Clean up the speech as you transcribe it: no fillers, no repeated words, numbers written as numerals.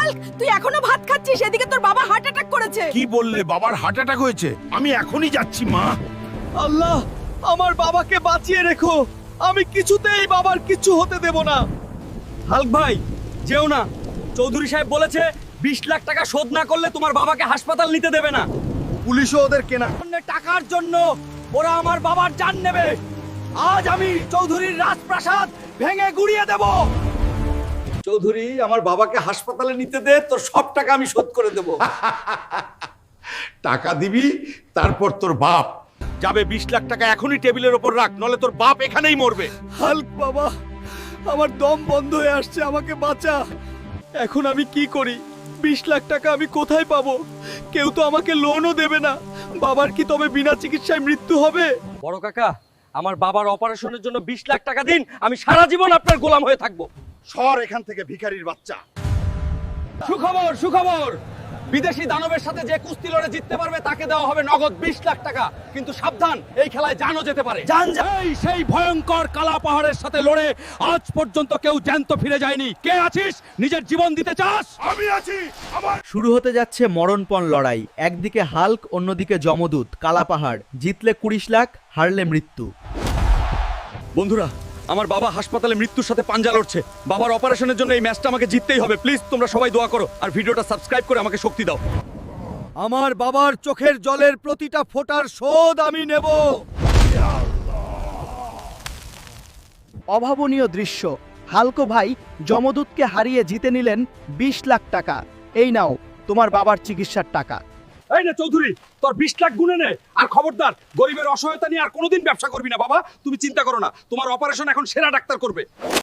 Hulk, তুই এখনো ভাত খাচ্ছিস, এদিকে তোর বাবা হার্ট অ্যাটাক করেছে। কি বললে? বাবার হার্ট অ্যাটাক হয়েছে? আমি এখনই যাচ্ছি মা। আল্লাহ, আমার বাবাকে বাঁচিয়ে রেখো। আমি কিছুতেই বাবার কিছু হতে দেব না। হাল্ক ভাই, যেও না। চৌধুরী সাহেব বলেছে 20 লাখ টাকা শোধ না করলে তোমার বাবাকে হাসপাতাল নিতে দেবে না। পুলিশও ওদের কেনা। টাকার জন্য ওরা আমার বাবার জান নেবে। আজ আমি চৌধুরীর রাজপ্রাসাদ ভেঙে গুড়িয়ে দেব। চৌধুরী, আমার বাবাকে হাসপাতালে নিতে দে, তোর সব টাকা আমি শোধ করে দেব। টাকা দিবি, তারপর তোর বাপ যাবে। 20 লাখ টাকা এখনই টেবিলের ওপর রাখ, নলে তোর বাপ এখানেই মরবে। হাল্ক বাবা, আমার দম বন্ধ হয়ে আসছে, আমাকে বাঁচা। এখন আমি কি করি? 20 লাখ টাকা আমি কোথায় পাবো? কেউ তো আমাকে লোনও দেবে না। বাবার কি তবে বিনা চিকিৎসায় মৃত্যু হবে? বড় কাকা, আমার বাবার অপারেশনের জন্য 20 লাখ টাকা দিন, আমি সারা জীবন আপনার গোলাম হয়ে থাকবো। সর এখান থেকে, ভিখারির বাচ্চা। সুখবর, সুখবর। বিদেশি দানবের সাথে যে কুস্তি লড়ে জিততে পারবে তাকে দেওয়া হবে নগদ 20 লাখ টাকা। কিন্তু সাবধান, এই খেলায় জানও যেতে পারে। জান সেই ভয়ঙ্কর কালা পাহাড়ের সাথে লড়ে আজ পর্যন্ত কেউ জ্যান্ত ফিরে যায়নি। কে আছিস? নিজের জীবন দিতে চাস? আমি আছি। আমার শুরু হতে যাচ্ছে মরণপণ লড়াই। একদিকে হাল্ক, অন্যদিকে যমদূত কালা পাহাড়। জিতলে 20 লাখ, হারলে মৃত্যু। বন্ধুরা, আমার বাবা হাসপাতালে মৃত্যুর সাথে পাঞ্জা লড়ছে। বাবার অপারেশনের জন্য এই ম্যাচটা আমাকে জিততেই হবে। প্লিজ তোমরা সবাই দোয়া করো আর ভিডিওটা সাবস্ক্রাইব করে আমাকে শক্তি দাও। আমার বাবার চোখের জলের প্রতিটা ফোঁটার শোধ আমি নেব। অভাবনীয় দৃশ্য। হালকো ভাই যমদূতকে হারিয়ে জিতে নিলেন 20 লাখ টাকা। এই নাও তোমার বাবার চিকিৎসার টাকা। এই নে চৌধুরী, তোর 20 লাখ গুনে নে। আর খবরদার, গরিবের অসহায়তা নিয়ে আর কোনোদিন ব্যবসা করবি না বাবা। তুমি চিন্তা করো না, তোমার অপারেশন এখন সেরা ডাক্তার করবে।